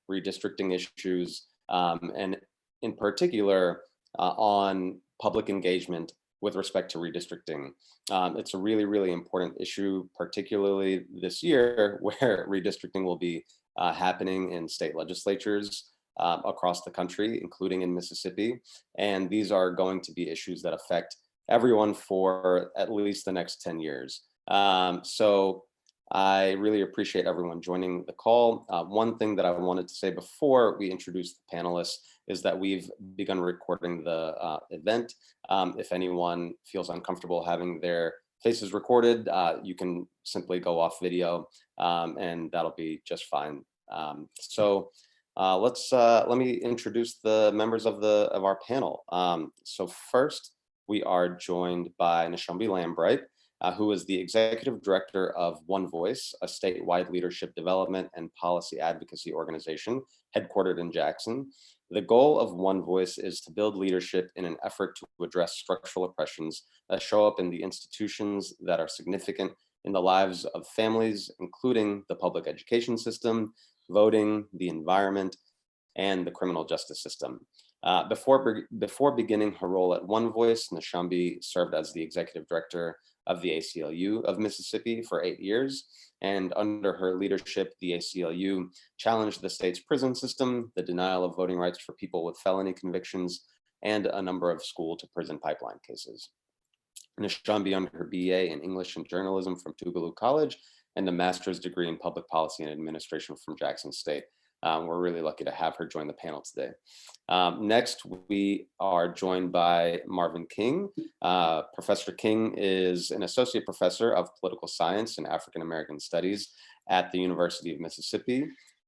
redistricting issues, and in particular on public engagement with respect to redistricting. It's a really, really important issue, particularly this year, where redistricting will be happening in state legislatures across the country, including in Mississippi. And these are going to be issues that affect everyone for at least the next 10 years. So I really appreciate everyone joining the call. One thing that I wanted to say before we introduce the panelists is that we've begun recording the event. If anyone feels uncomfortable having their faces recorded, you can simply go off video and that'll be just fine. Let me introduce the members of our panel. So first, we are joined by Nishambi Lambright, who is the Executive Director of One Voice, a statewide leadership development and policy advocacy organization headquartered in Jackson. The goal of One Voice is to build leadership in an effort to address structural oppressions that show up in the institutions that are significant in the lives of families, including the public education system, voting, the environment, and the criminal justice system. Before beginning her role at One Voice, Nishambi served as the Executive Director of the ACLU of Mississippi for 8 years. And under her leadership, the ACLU challenged the state's prison system, the denial of voting rights for people with felony convictions, and a number of school to prison pipeline cases. Nishambi earned her BA in English and Journalism from Tougaloo College and a master's degree in public policy and administration from Jackson State. We're really lucky to have her join the panel today. Next, we are joined by Marvin King. Professor King is an associate professor of political science and African American studies at the University of Mississippi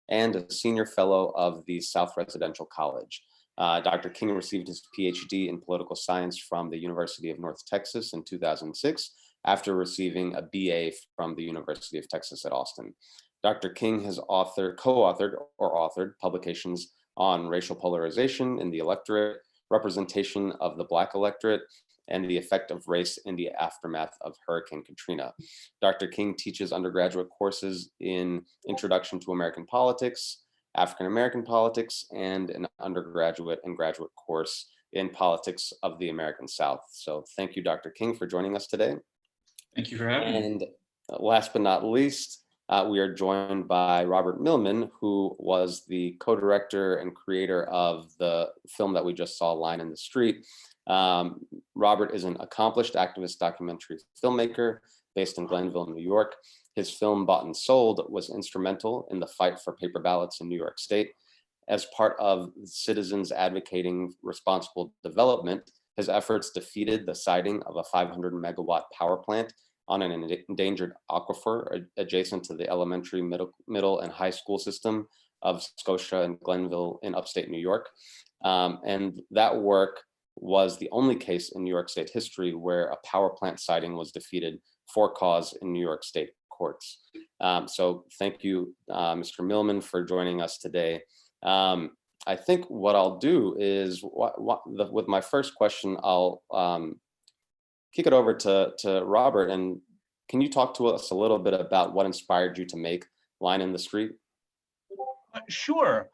and a senior fellow of the South Residential College. Dr. King received his PhD in political science from the University of North Texas in 2006 after receiving a BA from the University of Texas at Austin. Dr. King has co-authored or authored publications on racial polarization in the electorate, representation of the Black electorate, and the effect of race in the aftermath of Hurricane Katrina. Dr. King teaches undergraduate courses in Introduction to American Politics, African American Politics, and an undergraduate and graduate course in Politics of the American South. So thank you, Dr. King, for joining us today. Thank you for having me. And last but not least, we are joined by Robert Millman, who was the co-director and creator of the film that we just saw, Line in the Street. Robert is an accomplished activist documentary filmmaker based in Glenville, New York. His film, Bought and Sold, was instrumental in the fight for paper ballots in New York State. As part of citizens advocating responsible development, his efforts defeated the siting of a 500 megawatt power plant on an endangered aquifer adjacent to the elementary, middle, and high school system of Scotia and Glenville in upstate New York. And that work was the only case in New York State history where a power plant siting was defeated for cause in New York State courts. So thank you, Mr. Millman, for joining us today. I think what I'll do is, with my first question, I'll kick it over to Robert, and can you talk to us a little bit about what inspired you to make Line in the Street? Sure.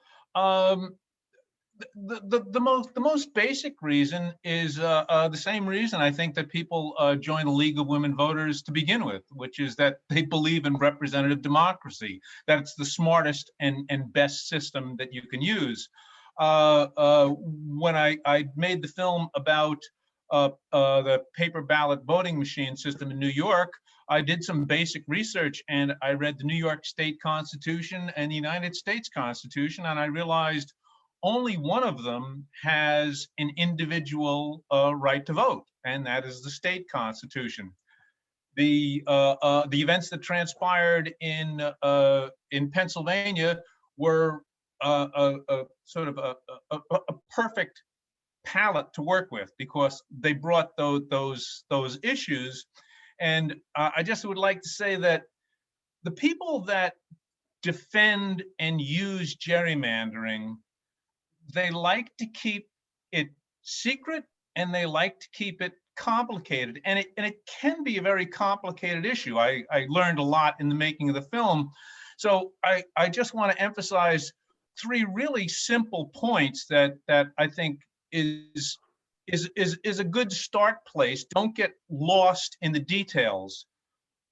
The most basic reason is the same reason I think that people join the League of Women Voters to begin with, which is that they believe in representative democracy, that it's the smartest and best system that you can use. When I made the film about the paper ballot voting machine system in New York, I did some basic research and I read the New York State Constitution and the United States Constitution, and I realized only one of them has an individual right to vote, and that is the state constitution. The events that transpired in Pennsylvania were sort of a perfect palette to work with because they brought those issues. And I just would like to say that the people that defend and use gerrymandering, they like to keep it secret and they like to keep it complicated. And it can be a very complicated issue. I learned a lot in the making of the film. So I just want to emphasize three really simple points that I think is a good start place. Don't get lost in the details.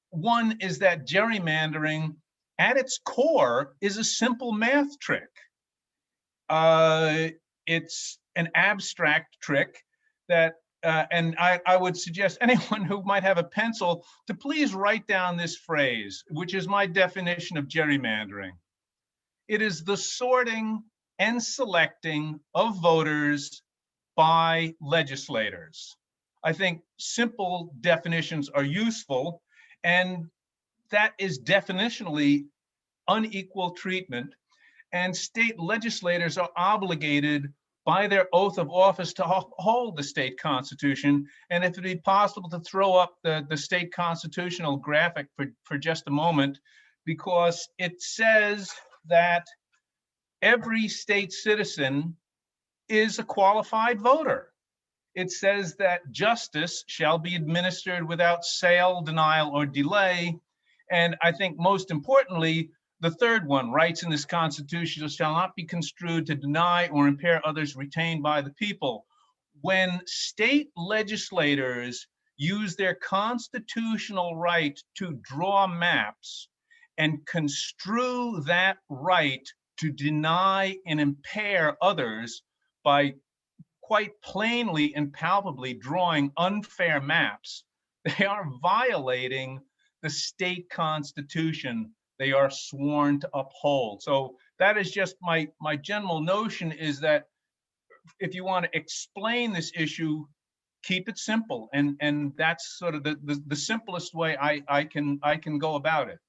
One is that gerrymandering at its core is a simple math trick. It's an abstract trick that, and I would suggest anyone who might have a pencil to please write down this phrase, which is my definition of gerrymandering. It is the sorting and selecting of voters by legislators. I think simple definitions are useful, and that is definitionally unequal treatment. And state legislators are obligated by their oath of office to uphold the state constitution. And if it'd be possible to throw up the state constitutional graphic for just a moment, because it says that every state citizen is a qualified voter. It says that justice shall be administered without sale, denial, or delay. And I think most importantly, the third one, rights in this Constitution shall not be construed to deny or impair others retained by the people. When state legislators use their constitutional right to draw maps and construe that right to deny and impair others by quite plainly and palpably drawing unfair maps, they are violating the state constitution they are sworn to uphold. So that is just my general notion, is that if you want to explain this issue, keep it simple. And that's sort of the simplest way I can go about it.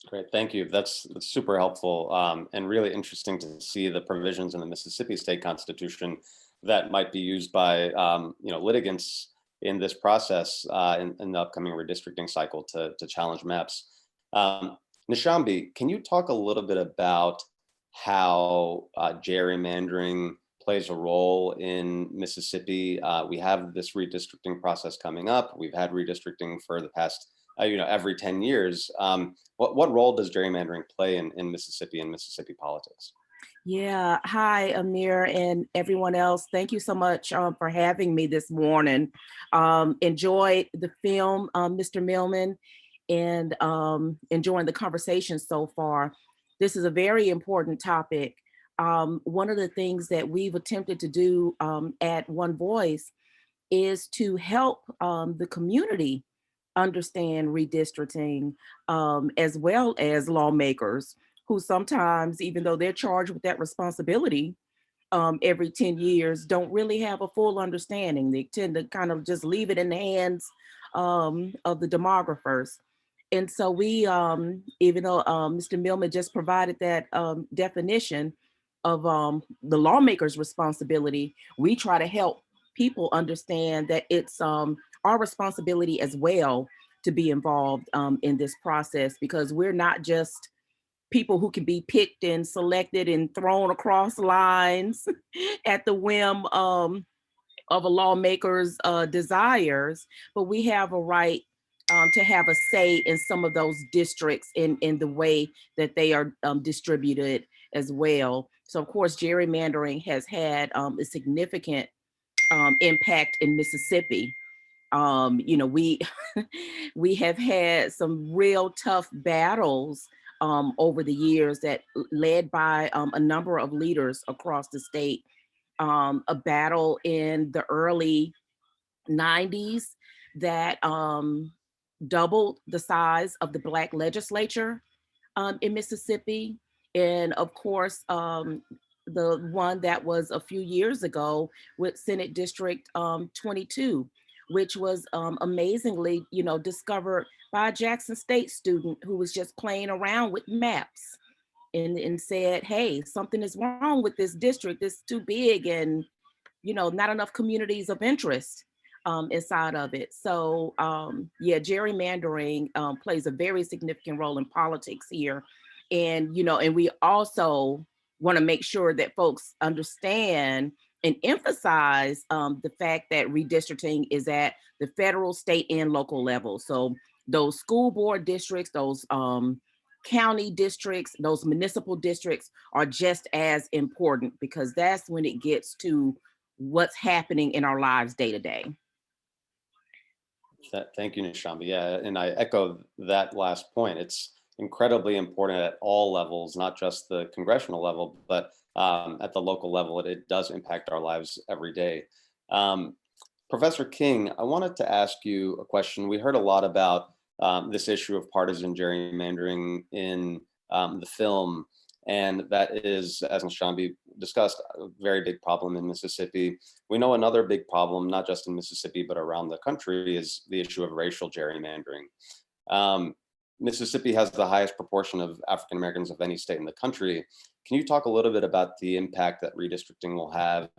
Great, thank you. That's super helpful, and really interesting to see the provisions in the Mississippi State Constitution that might be used by litigants in this process in the upcoming redistricting cycle to challenge maps. Nishambi, can you talk a little bit about how gerrymandering plays a role in Mississippi? We have this redistricting process coming up. We've had redistricting for the past every 10 years. What role does gerrymandering play in Mississippi and Mississippi politics? Yeah, hi, Amir and everyone else. Thank you so much for having me this morning. Enjoyed the film, Mr. Millman, and enjoying the conversation so far. This is a very important topic. One of the things that we've attempted to do at One Voice is to help the community understand redistricting, as well as lawmakers who sometimes, even though they're charged with that responsibility every 10 years, don't really have a full understanding. They tend to kind of just leave it in the hands of the demographers. And so we, even though Mr. Millman just provided that definition of the lawmaker's responsibility, we try to help people understand that it's our responsibility as well to be involved in this process, because we're not just people who can be picked and selected and thrown across lines at the whim of a lawmaker's desires, but we have a right to have a say in some of those districts in the way that they are distributed as well. So of course, gerrymandering has had a significant impact in Mississippi. We we have had some real tough battles over the years that led by a number of leaders across the state. A battle in the early 90s that doubled the size of the Black legislature in Mississippi. And of course, the one that was a few years ago with Senate District 22, which was amazingly, discovered by a Jackson State student who was just playing around with maps and said, hey, something is wrong with this district. It's too big and, not enough communities of interest inside of it. So yeah, gerrymandering plays a very significant role in politics here. And, and we also want to make sure that folks understand and emphasize the fact that redistricting is at the federal, state, and local level. So those school board districts, those county districts, those municipal districts are just as important, because that's when it gets to what's happening in our lives day to day. Thank you, Nishambi. Yeah, and I echo that last point. It's incredibly important at all levels, not just the congressional level, but at the local level. It does impact our lives every day. Professor King, I wanted to ask you a question. We heard a lot about this issue of partisan gerrymandering in the film, and that is, as Nishambi discussed, a very big problem in Mississippi. We know another big problem, not just in Mississippi, but around the country, is the issue of racial gerrymandering. Mississippi has the highest proportion of African Americans of any state in the country. Can you talk a little bit about the impact that redistricting will have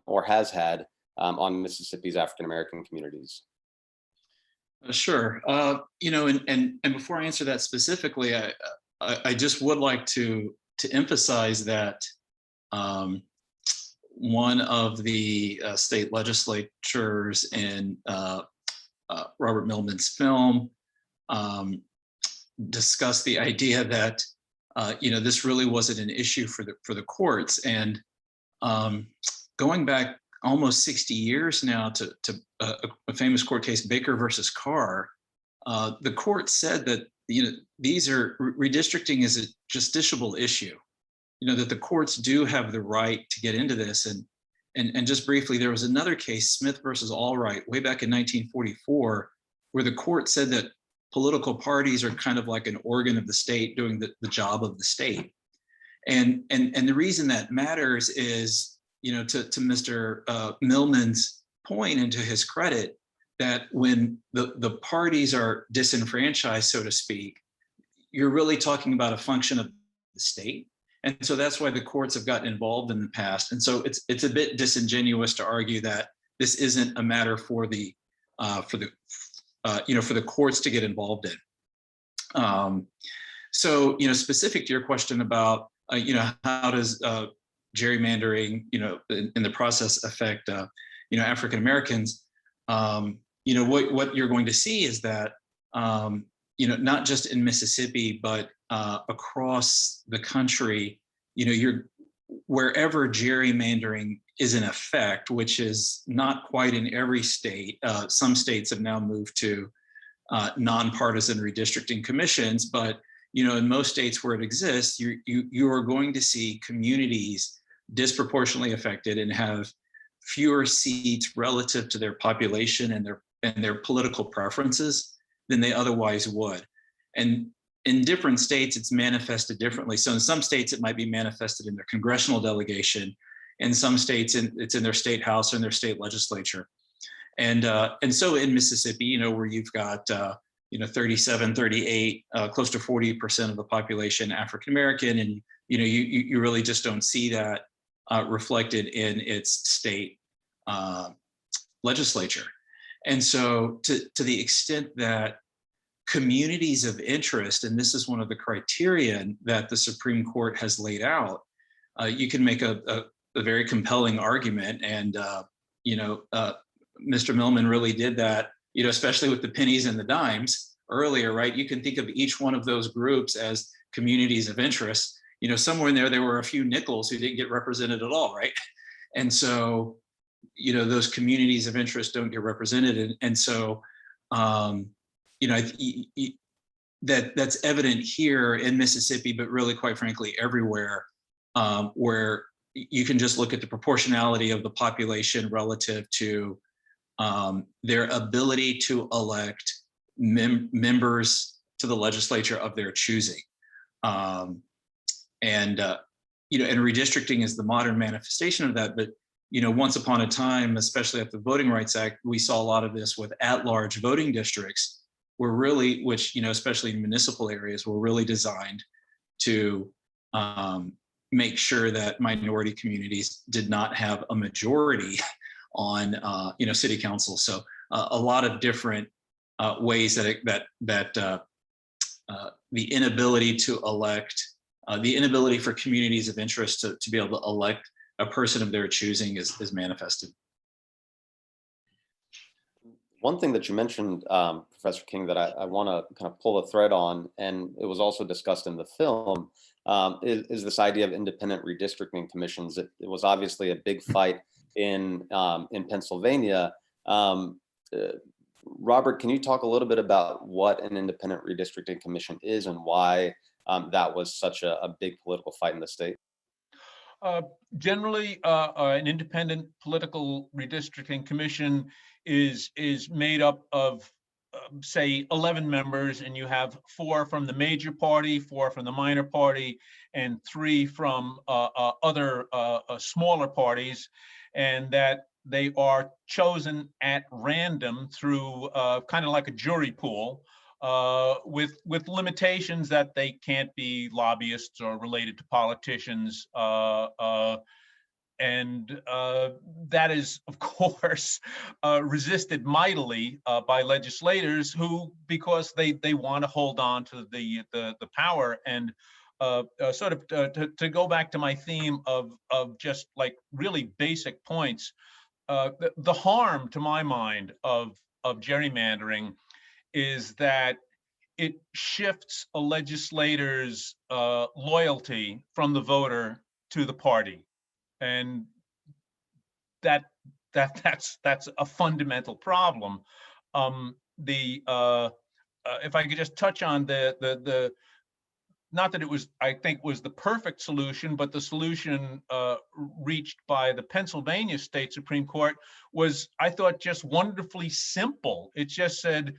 or has had on Mississippi's African American communities? Sure. You know, and before I answer that specifically, I just would like to emphasize that one of the state legislatures in Robert Millman's film discussed the idea that you know, this really wasn't an issue for the courts, and going back almost 60 years now to a famous court case, Baker versus Carr, the court said that, you know, these are redistricting is a justiciable issue, you know, that the courts do have the right to get into this. And just briefly, there was another case, Smith versus Allwright, way back in 1944, where the court said that political parties are kind of like an organ of the state doing the job of the state. And the reason that matters is, you know, to Mr. Millman's point and to his credit, that when the parties are disenfranchised, so to speak, you're really talking about a function of the state. And so that's why the courts have gotten involved in the past. And so it's a bit disingenuous to argue that this isn't a matter for the you know, for the courts to get involved in. So, you know, specific to your question about, you know, how does gerrymandering, you know, in the process affect, you know, African Americans, you know, what you're going to see is that, you know, not just in Mississippi, but across the country, you know, wherever gerrymandering is in effect, which is not quite in every state. Some states have now moved to nonpartisan redistricting commissions, but, you know, in most states where it exists, you are going to see communities disproportionately affected and have fewer seats relative to their population and their political preferences than they otherwise would. And in different states, it's manifested differently. So in some states, it might be manifested in their congressional delegation. In some states, it's in their state house or in their state legislature. And so in Mississippi, you know, where you've got, you know, 37, 38, close to 40% of the population African-American, and, you know, you really just don't see that reflected in its state legislature. And so to the extent that communities of interest, and this is one of the criteria that the Supreme Court has laid out, you can make a very compelling argument. And, you know, Mr. Millman really did that, you know, especially with the pennies and the dimes earlier, right? You can think of each one of those groups as communities of interest. You know, somewhere in there were a few nickels who didn't get represented at all, right? And so, you know, those communities of interest don't get represented. And so, you know, that's evident here in Mississippi, but really, quite frankly, everywhere, where you can just look at the proportionality of the population relative to their ability to elect members to the legislature of their choosing. You know, and redistricting is the modern manifestation of that. But, you know, once upon a time, especially at the Voting Rights Act, we saw a lot of this with at-large voting districts, which, you know, especially in municipal areas, were really designed to make sure that minority communities did not have a majority on, you know, city council. So a lot of different ways that the inability to elect, the inability for communities of interest to be able to elect a person of their choosing is manifested. One thing that you mentioned, Professor King, that I want to kind of pull a thread on, and it was also discussed in the film, is this idea of independent redistricting commissions. It was obviously a big fight in Pennsylvania. Robert, can you talk a little bit about what an independent redistricting commission is and why that was such a big political fight in the state? Generally, an independent political redistricting commission is made up of, say, 11 members, and you have 4 from the major party, 4 from the minor party, and 3 from other smaller parties, and that they are chosen at random through kind of like a jury pool, with limitations that they can't be lobbyists or related to politicians, and that is, of course, resisted mightily by legislators who, because they want to hold on to the power. And sort of to go back to my theme of just like really basic points, the harm, to my mind, of gerrymandering is that it shifts a legislator's loyalty from the voter to the party, and that's a fundamental problem. If I could just touch on the not that it was, I think, was the perfect solution, but the solution reached by the Pennsylvania State Supreme Court was, I thought, just wonderfully simple. It just said,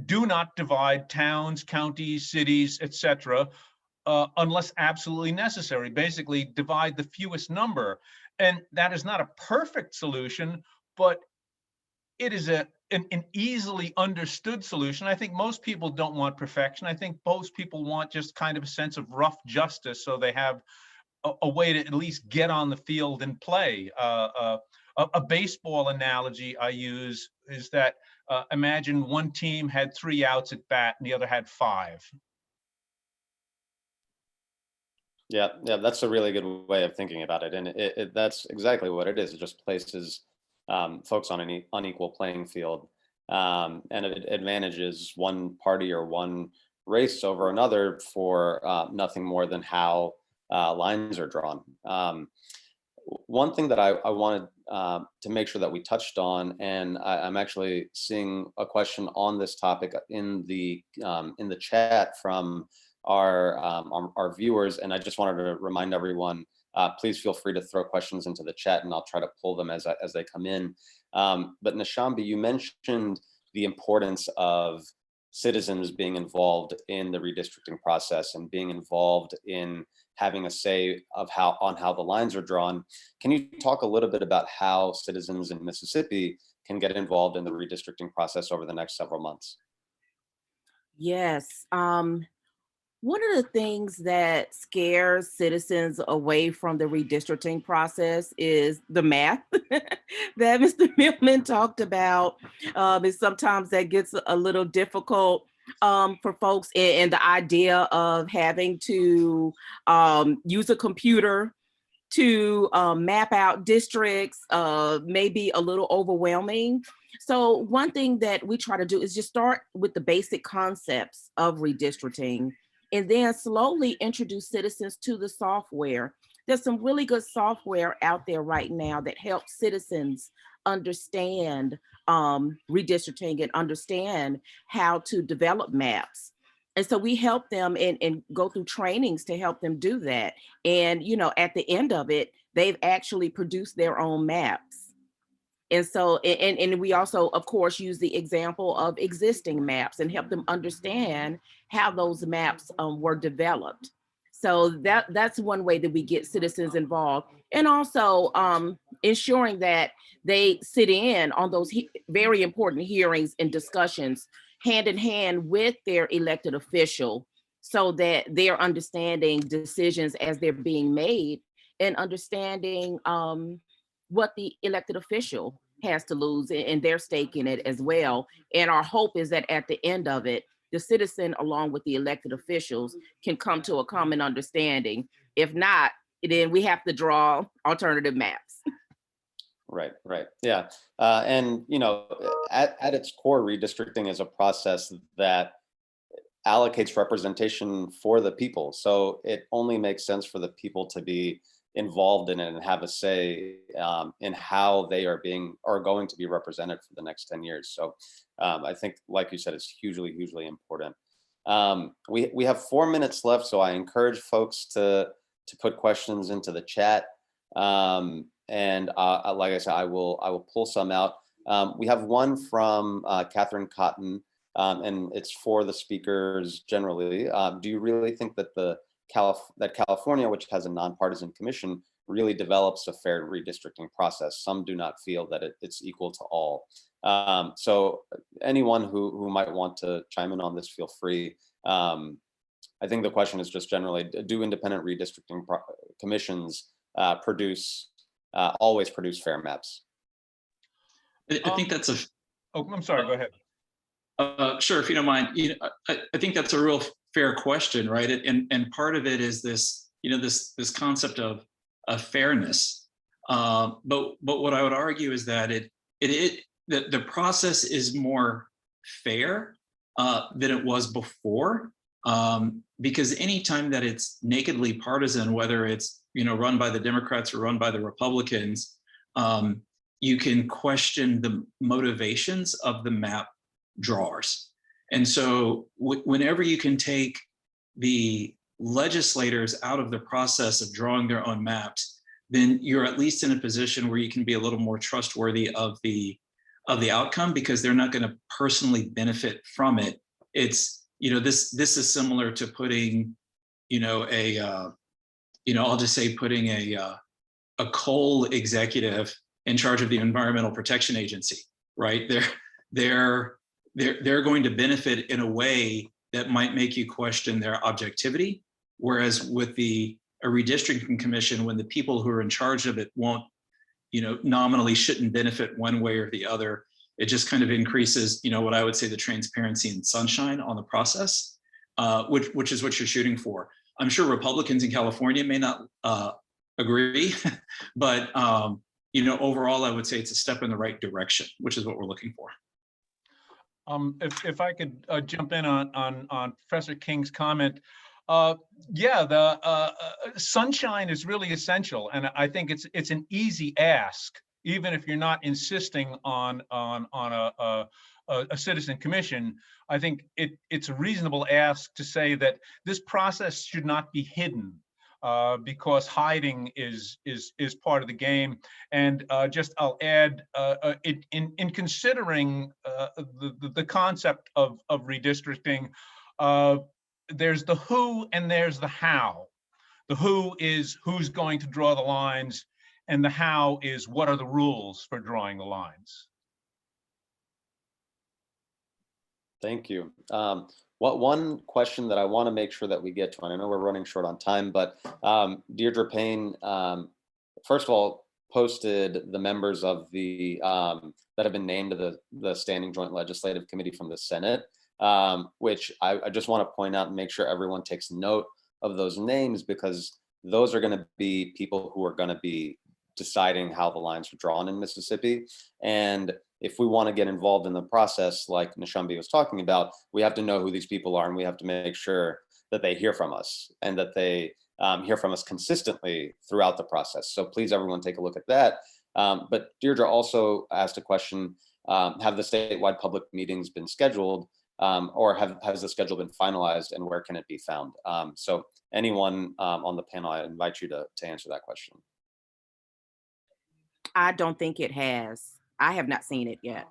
do not divide towns, counties, cities, etc., unless absolutely necessary. Basically, divide the fewest number. And that is not a perfect solution, but it is an easily understood solution. I think most people don't want perfection. I think most people want just kind of a sense of rough justice, so they have a way to at least get on the field and play. A baseball analogy I use is that imagine one team had 3 outs at bat and the other had 5. Yeah, that's a really good way of thinking about it, and that's exactly what it is. It just places folks on an unequal playing field, and it advantages one party or one race over another for nothing more than how lines are drawn. One thing that I wanted to make sure that we touched on, and I'm actually seeing a question on this topic in the chat from our viewers, and I just wanted to remind everyone, please feel free to throw questions into the chat, and I'll try to pull them as they come in. But Nishambi, you mentioned the importance of citizens being involved in the redistricting process and being involved in having a say of how the lines are drawn. Can you talk a little bit about how citizens in Mississippi can get involved in the redistricting process over the next several months? Yes. One of the things that scares citizens away from the redistricting process is the math that Mr. Millman talked about. And sometimes that gets a little difficult for folks, and the idea of having to use a computer to map out districts may be a little overwhelming. So one thing that we try to do is just start with the basic concepts of redistricting, and then slowly introduce citizens to the software. There's some really good software out there right now that helps citizens understand redistricting and understand how to develop maps. And so we help them and go through trainings to help them do that. And, you know, at the end of it, they've actually produced their own maps. And so, and we also, of course, use the example of existing maps and help them understand how those maps were developed. So that's one way that we get citizens involved. And also ensuring that they sit in on those very important hearings and discussions hand in hand with their elected official, so that they're understanding decisions as they're being made and understanding what the elected official has to lose and their stake in it as well. And our hope is that at the end of it, the citizen, along with the elected officials, can come to a common understanding. If not, then we have to draw alternative maps. Right. Yeah. And, at its core, redistricting is a process that allocates representation for the people. So it only makes sense for the people to be involved in it and have a say in how they are going to be represented for the next 10 years. So I think, like you said, it's hugely important. We have 4 minutes left, so I encourage folks to put questions into the chat. And like I said, I will pull some out. We have one from Catherine Cotton, and it's for the speakers generally. Do you really think that that California, which has a nonpartisan commission, really develops a fair redistricting process? Some do not feel that it's equal to all. So anyone who might want to chime in on this, feel free. I think the question is just generally, do independent redistricting commissions always produce fair maps? I think that's a. Oh, I'm sorry, go ahead. Sure, if you don't mind. I think that's a real fair question, right? And part of it is this, this concept of fairness. But what I would argue is that that the process is more fair than it was before, because anytime that it's nakedly partisan, whether it's run by the Democrats or run by the Republicans, you can question the motivations of the map drawers. And so whenever you can take the legislators out of the process of drawing their own maps, then you're at least in a position where you can be a little more trustworthy of the outcome, because they're not going to personally benefit from it. It's, this is similar to putting, I'll just say putting a coal executive in charge of the Environmental Protection Agency, right? They're going to benefit in a way that might make you question their objectivity. Whereas with a redistricting commission, when the people who are in charge of it won't, nominally shouldn't benefit one way or the other, it just kind of increases, what I would say the transparency and sunshine on the process, which is what you're shooting for. I'm sure Republicans in California may not agree, but overall, I would say it's a step in the right direction, which is what we're looking for. If I could jump in on Professor King's comment, yeah, the sunshine is really essential, and I think it's an easy ask, even if you're not insisting on a citizen commission. I think it's a reasonable ask to say that this process should not be hidden, because hiding is part of the game. And I'll add, in considering the concept of redistricting, there's the who and there's the how. The who is who's going to draw the lines, and the how is what are the rules for drawing the lines. Thank you. One question that I want to make sure that we get to, and I know we're running short on time, but Deirdre Payne, first of all, posted the members of the that have been named to the Standing Joint Legislative Committee from the Senate, which I just want to point out and make sure everyone takes note of those names, because those are going to be people who are going to be deciding how the lines are drawn in Mississippi. And if we want to get involved in the process, like Nishambi was talking about, we have to know who these people are, and we have to make sure that they hear from us, and that they hear from us consistently throughout the process. So please, everyone, take a look at that. But Deirdre also asked a question, have the statewide public meetings been scheduled, or has the schedule been finalized, and where can it be found? So anyone on the panel, I invite you to answer that question. I don't think it has. I have not seen it yet.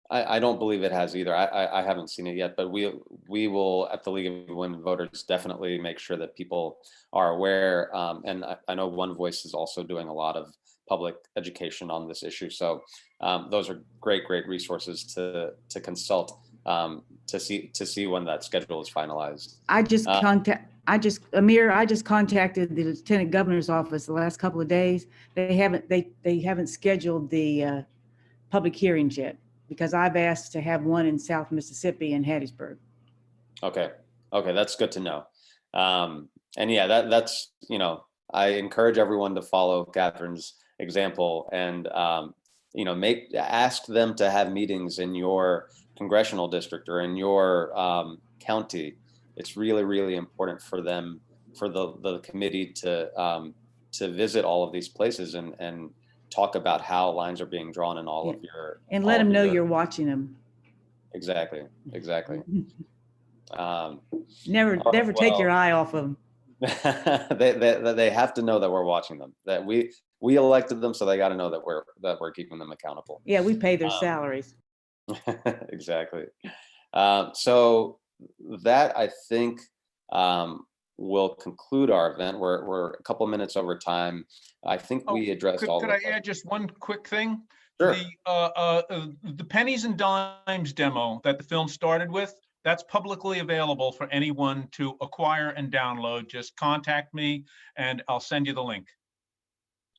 I don't believe it has either. I haven't seen it yet, but we will, at the League of Women Voters, definitely make sure that people are aware. And I know One Voice is also doing a lot of public education on this issue. So those are great resources to consult to see when that schedule is finalized. Amir, I just contacted the Lieutenant Governor's office the last couple of days. They haven't scheduled the public hearings yet, because I've asked to have one in South Mississippi in Hattiesburg. Okay, that's good to know. And yeah, that's I encourage everyone to follow Catherine's example and ask them to have meetings in your congressional district or in your county. It's really, really important for them, for the committee to visit all of these places and talk about how lines are being drawn in all of your, and let them know you're watching them. Exactly. Never take your eye off of them. they have to know that we're watching them, that we elected them, so they got to know that we're keeping them accountable. Yeah, we pay their salaries. Exactly. So that, I think, will conclude our event. We're a couple minutes over time. I think we addressed all. Could I add just one quick thing? Sure. The pennies and dimes demo that the film started with, that's publicly available for anyone to acquire and download. Just contact me and I'll send you the link.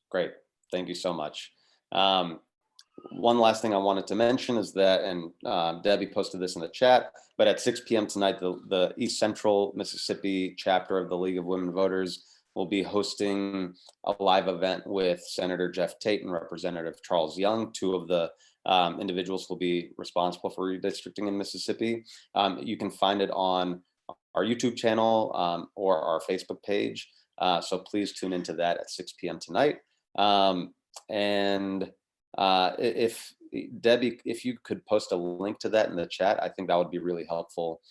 Great. Thank you so much. One last thing I wanted to mention is that, and Debbie posted this in the chat, but at 6 p.m. tonight, the East Central Mississippi chapter of the League of Women Voters will be hosting a live event with Senator Jeff Tate and Representative Charles Young. Two of the individuals will be responsible for redistricting in Mississippi. You can find it on our YouTube channel or our Facebook page. So please tune into that at 6 p.m. tonight. If Debbie, if you could post a link to that in the chat, I think that would be really helpful.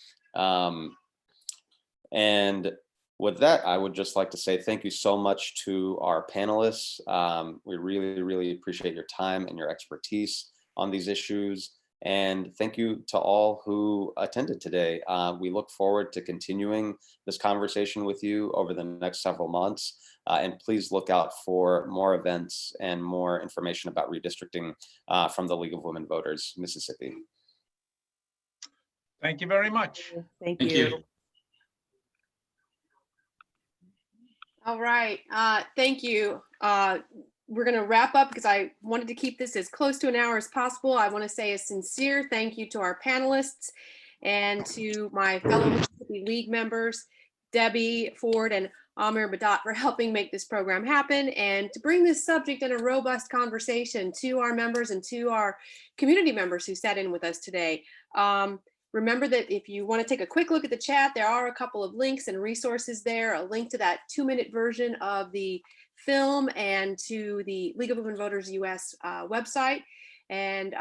And with that, I would just like to say thank you so much to our panelists. We really, really appreciate your time and your expertise on these issues. And thank you to all who attended today. We look forward to continuing this conversation with you over the next several months. And please look out for more events and more information about redistricting from the League of Women Voters, Mississippi. Thank you very much. Thank you. All right, thank you. We're going to wrap up because I wanted to keep this as close to an hour as possible. I want to say a sincere thank you to our panelists and to my fellow Mississippi League members, Debbie Ford and Amir Badat, for helping make this program happen and to bring this subject in a robust conversation to our members and to our community members who sat in with us today. Remember that if you want to take a quick look at the chat, there are a couple of links and resources there, a link to that 2-minute version of the film and to the League of Women Voters US website. And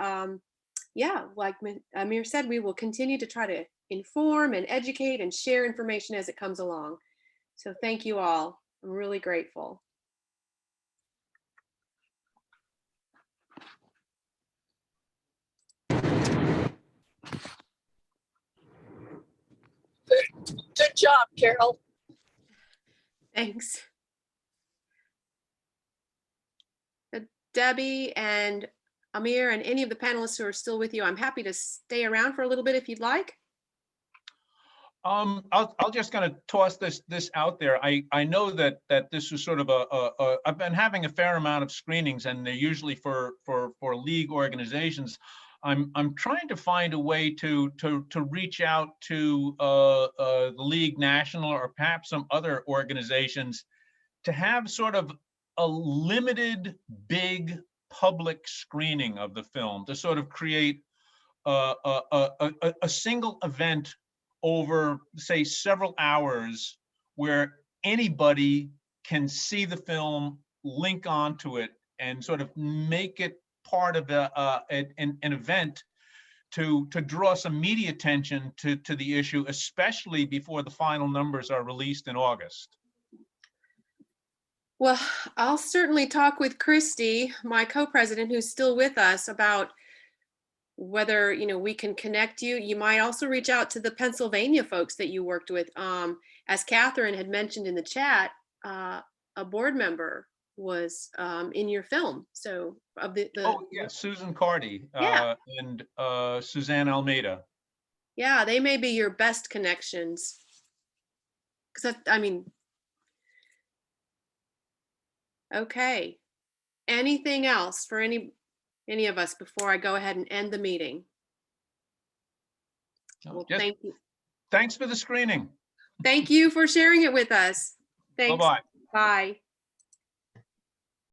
yeah, like Amir said, we will continue to try to inform and educate and share information as it comes along. So thank you all. I'm really grateful. Good job, Carol. Thanks. Debbie and Amir and any of the panelists who are still with you, I'm happy to stay around for a little bit if you'd like. I'll just kind of toss this out there. I know that this is sort of I've been having a fair amount of screenings, and they're usually for league organizations. I'm trying to find a way to reach out to the League National or perhaps some other organizations to have sort of a limited big public screening of the film, to sort of create a single event over, say, several hours where anybody can see the film, link onto it, and sort of make it part of an event to draw some media attention to the issue, especially before the final numbers are released in August. Well, I'll certainly talk with Christy, my co-president, who's still with us, about whether we can connect you. You might also reach out to the Pennsylvania folks that you worked with. As Catherine had mentioned in the chat, a board member was in your film. So of the oh yeah, Susan Carty and Suzanne Almeida. Yeah, they may be your best connections. Because I mean, okay. Anything else for any of us before I go ahead and end the meeting? Well, thank you. Thanks for the screening. Thank you for sharing it with us. Thanks. Bye-bye. Bye.